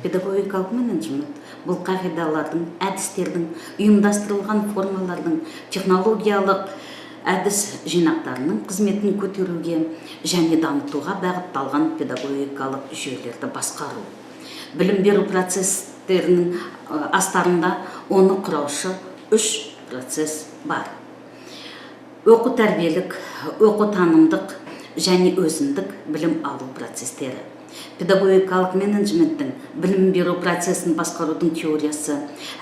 Педагогикалық менеджмент бұл қағидалардың, әдістердің, ұйымдастырылған формалардың, технологиялық әдіс жинақтарының қызметін көтеруге және дамытуға бағытталған педагогикалық жүйелерді басқару. Білім беру процестерінің астарында оны құраушы үш процесс бар. Оқу тәрбиелік, оқу танымдық және өзіндік білім алу процестері. Педагогикалық менеджменттің білім беру процесін басқарудың теориясы,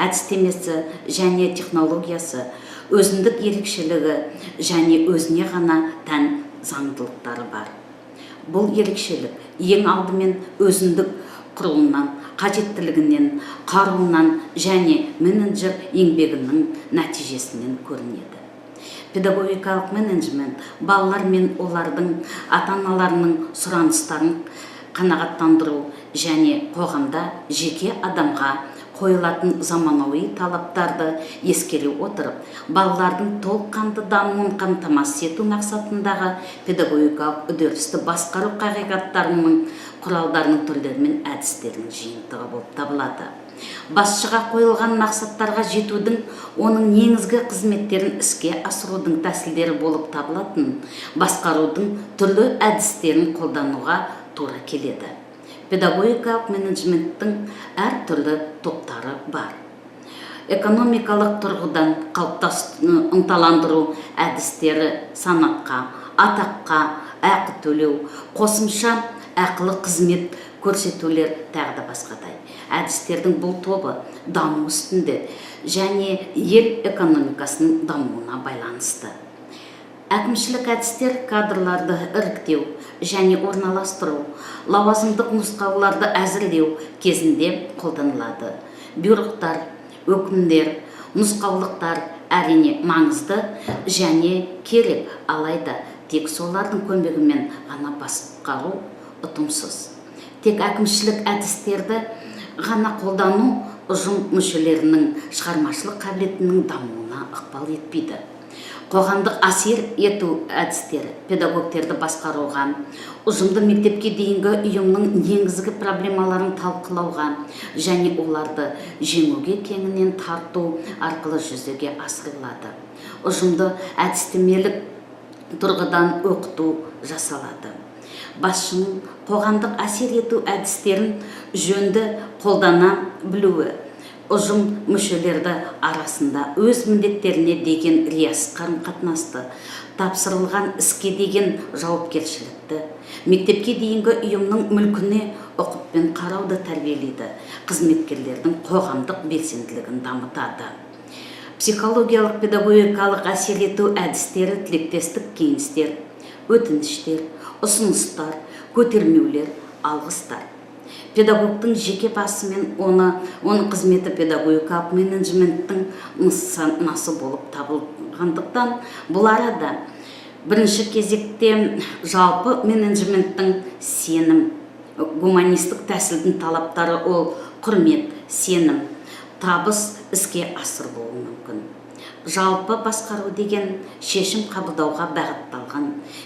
әдістемесі және технологиясы, өзіндік ерекшелігі және өзіне ғана тән заңдылықтары бар. Бұл ерекшелік ең алдымен өзіндік құрылымнан, қажеттілігінен, қаруынан және менеджер еңбегінің нәтижесінен көрінеді. Педагогикалық менеджмент балалар мен олардың ата-аналарының сұраныстарын қанағаттандыру және қоғамда жеке адамға қойылатын заманауи талаптарды ескере отырып, балалардың толыққанды дамуын қамтамасыз ету мақсатындағы педагогикалық үдерісті басқару қағидаттарының, құралдарының түрлері мен әдістерінің жиынтығы болып табылады. Басшыға қойылған мақсаттарға жетудің, оның негізгі қызметтерін іске асырудың тәсілдері болып табылатын басқарудың түрлі әдістерін қолдануға тура келеді. Педагогикалық менеджменттің әр түрлі топтары бар. Экономикалық тұрғыдан ынталандыру әдістері санатқа, атаққа, ақы төлеу, қосымша ақылы қызмет көрсетулер тағы да басқадай. Әдістердің бұл тобы даму үстінде және ел экономикасының дамуына байланысты. Әкімшілік әдістер кадрларды іріктеу және орналастыру, лауазымдық нұсқауларды әзірлеу кезінде қолданылады. Бұйрықтар, өкімдер, нұсқаулықтар әрине маңызды және керек, алайда тек солардың көмегімен ғана басқару ұтымсыз. Тек әкімшілік әдістерді ғана қолдану ұжым мүшелерінің шығармашылық қабілетінің дамуына ықпал етпейді. Қоғамдық әсер ету әдістері педагогтерді басқаруға, ұжымды мектепке дейінгі ұйымның негізгі проблемаларын талқылауға және оларды жеңуге кеңінен тарту арқылы жүзеге асырылады. Ұжымды әдістемелік тұрғыдан оқыту жасалады. Басшының қоғамдық әсер ету әдістерін жөнді қолдана білуі, ұжым мүшелерді арасында өз міндеттеріне деген риясыз қарым-қатынасты, тапсырылған іске деген жауапкершілікті, мектепке дейінгі ұйымның мүлкіне ұқыппен қарауды тәрбиелейді, қызметкерлердің қоғамдық белсенділігін дамытады. Психологиялық педагогикалық әсер ету әдістері тілектестік кеңестер, өтініштер, ұсыныстар, көтермеулер, алғыстар. Педагогтың жеке басымен оның қызметі педагогикалық менеджменттің нысанасы болып табылғандықтан, бұл арада бірінші кезекте жалпы менеджменттің сенім, гуманистік тәсілдің талаптары ол құрмет, сенім, табыс іске асырылуы мүмкін. Жалпы басқару деген шешім қабылдауға бағытталған,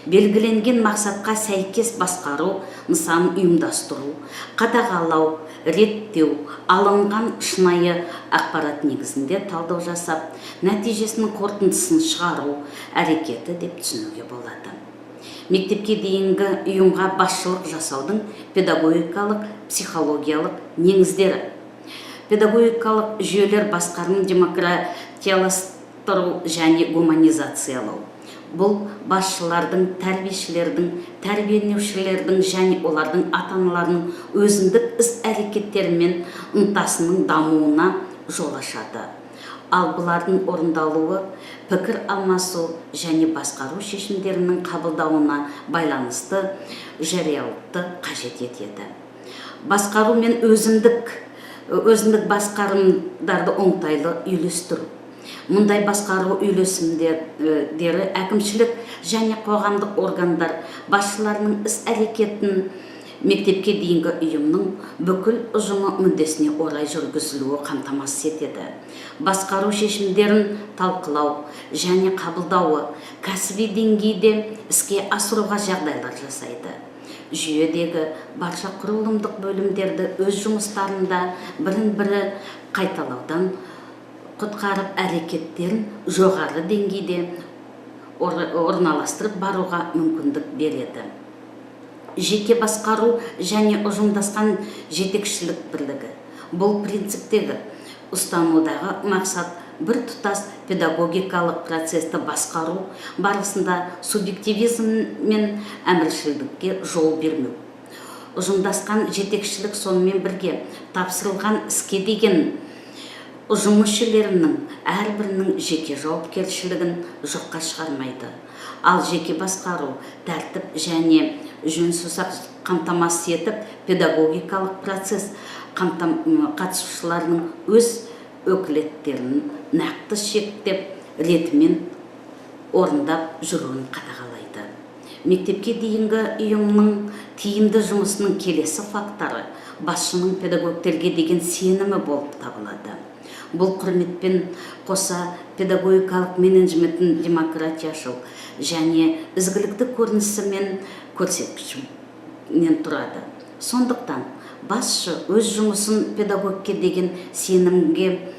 белгіленген мақсатқа сәйкес басқару нысанын ұйымдастыру, қадағалау, реттеу, алынған шынайы ақпарат негізінде талдау жасап, нәтижесінің қорытындысын шығару әрекеті деп түсінуге болады. Мектепке дейінгі ұйымға басшылық жасаудың педагогикалық, психологиялық негіздері. Педагогикалық жүйелер басқарымын демократияластыру және гуманизациялау. Бұл басшылардың, тәрбиешілердің, тәрбиеленушілердің және олардың ата-аналарының өзіндік іс-әрекеттері мен ынтасының дамуына жол ашады. Ал бұлардың орындалуы пікір алмасу және басқару шешімдерінің қабылдауына байланысты жариялықты қажет етеді. Басқару мен өзіндік басқарымдарды оңтайлы үйлестіру. Мұндай басқару үйлесімдері әкімшілік және қоғамдық органдар басшыларының іс-әрекетін мектепке дейінгі ұйымның бүкіл ұжымы мүддесіне орай жүргізілуі қамтамасыз етеді. Басқару шешімдерін талқылау және қабылдауы кәсіби деңгейде іске асыруға жағдайлар жасайды. жүйедегі барша құрылымдық бөлімдерді өз жұмыстарында бірін-бірі қайталаудан құтқарып, әрекеттерін жоғары деңгейде орналастырып баруға мүмкіндік береді. Жеке басқару және ұжымдасқан жетекшілік бірлігі. Бұл принциптегі ұстанудағы мақсат бір тұтас педагогикалық процесті басқару барысында субъективизм мен әміршілдікке жол бермеу. Ұжымдасқан жетекшілік сонымен бірге тапсырылған іске деген ұжым мүшелерінің әрбірінің жеке жауапкершілігін жоққа шығармайды. Ал жеке басқару, тәртіп және жөн-сусақ қамтамасыз етіп, педагогикалық процесс қатысушыларының өз өкілеттерін нақты шектеп, ретімен орындап жүруін қадағалайды. Мектепке дейінгі ұйымның тиімді жұмысының келесі факторы басшының педагогтерге деген сенімі болып табылады. Бұл құрметпен қоса педагогикалық менеджменттің демократияшыл және ізгілікті көрінісі мен көрсеткішінен тұрады. Сондықтан басшы өз жұмысын педагогке деген сенімге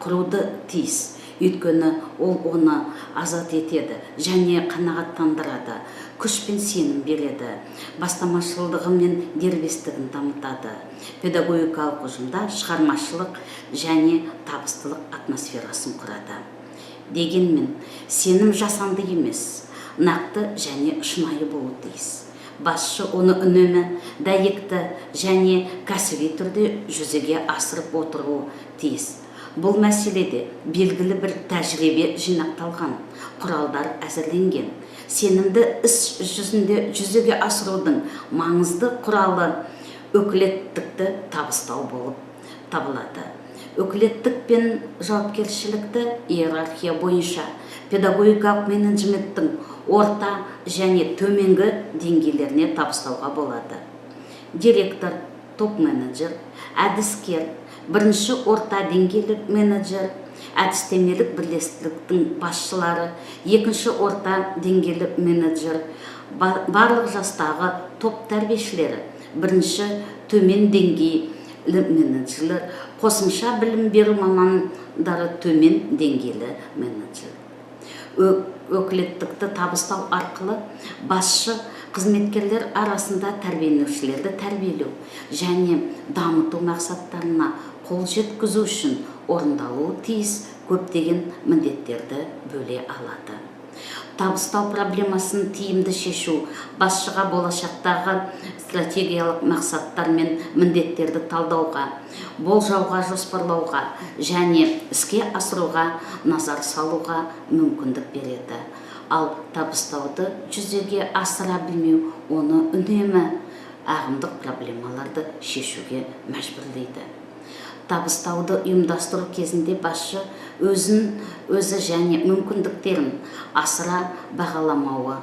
құруды тиіс. Өйткені ол оны азат етеді және қанағаттандырады, күш пен сенім береді, бастамашылдығы мен дербестігін дамытады. Педагогикалық ұжымда шығармашылық және табыстылық атмосферасын құрады. Дегенмен, сенім жасанды емес, нақты және шынайы болуы тиіс. Басшы оны үнемі, дәйекті және кәсіби түрде жүзеге асырып отыруы тиіс. Бұл мәселеде белгілі бір тәжірибе жинақталған, құралдар әзірленген. Сенімді іс жүзінде жүзеге асырудың маңызды құралы өкілеттікті табыстау болып табылады. Өкілеттік пен жауапкершілікті иерархия бойынша педагогикалық менеджменттің орта және төменгі деңгейлеріне табыстауға болады. Директор, топ-менеджер, әдіскер, бірінші орта деңгейлік менеджер, әдістемелік бірлестіктің басшылары, екінші орта деңгейлік менеджер, барлық жастағы топ тәрбиешілері, бірінші төмен деңгейлі менеджерлер, қосымша білім беру мамандары төмен деңгейлі менеджер. Өкілеттікті табыстау арқылы басшы қызметкерлер арасында тәрбиеленушілерді тәрбиелеу және дамыту мақсаттарына қол жеткізу үшін орындалуы тиіс көптеген міндеттерді бөле алады. Табыстау проблемасын тиімді шешу басшыға болашақтағы стратегиялық мақсаттар мен міндеттерді талдауға, болжауға, жоспарлауға және іске асыруға назар салуға мүмкіндік береді. Ал табыстауды жүзеге асыра білмеу оны үнемі ағымдық проблемаларды шешуге мәжбүрлейді. Табыстауды ұйымдастыру кезінде басшы өзі және мүмкіндіктерін асыра бағаламауы,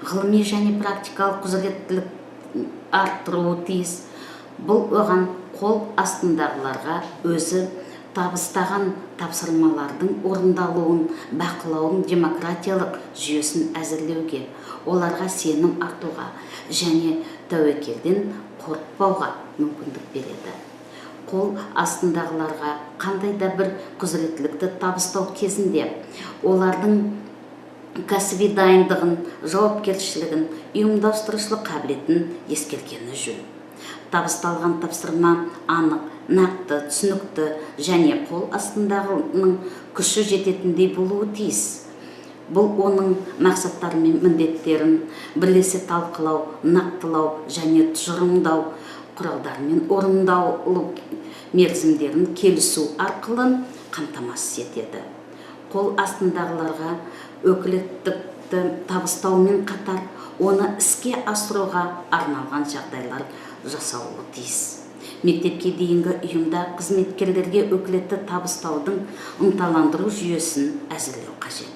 ғылыми және практикалық құзыреттілік арттыруы тиіс. Бұл оған қол астындағыларға өзі табыстаған тапсырмалардың орындалуын бақылауын демократиялық жүйесін әзірлеуге, оларға сенім артуға және тәуекелден қорықпауға мүмкіндік береді. Қол астындағыларға қандай да бір құзыреттілікті табыстау кезінде олардың кәсіби дайындығын, жауапкершілігін, ұйымдастырушылық қабілетін ескергені жөн. Табысталған тапсырма анық, нақты, түсінікті және қол астындағының күші жететіндей болуы тиіс. Бұл оның мақсаттары мен міндеттерін бірлесе талқылау, нақтылау және тұжырымдау құралдарымен орындаулы мерзімдерін келісу арқылы қамтамасыз етеді. Қол астындағыларға өкілеттікті табыстаумен қатар оны іске асыруға арналған жағдайлар жасалуы тиіс. Мектепке дейінгі ұйымда қызметкерлерге өкілетті табыстаудың ынталандыру жүйесін әзірлеу қажет.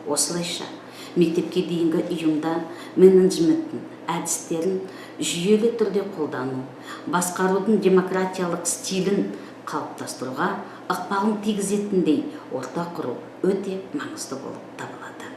Осылайша, мектепке дейінгі ұйымда менеджменттің әдістерін жүйелі түрде қолдану, басқарудың демократиялық стилін қалыптастыруға ықпалын тигізетіндей орта құру өте маңызды болып табылады.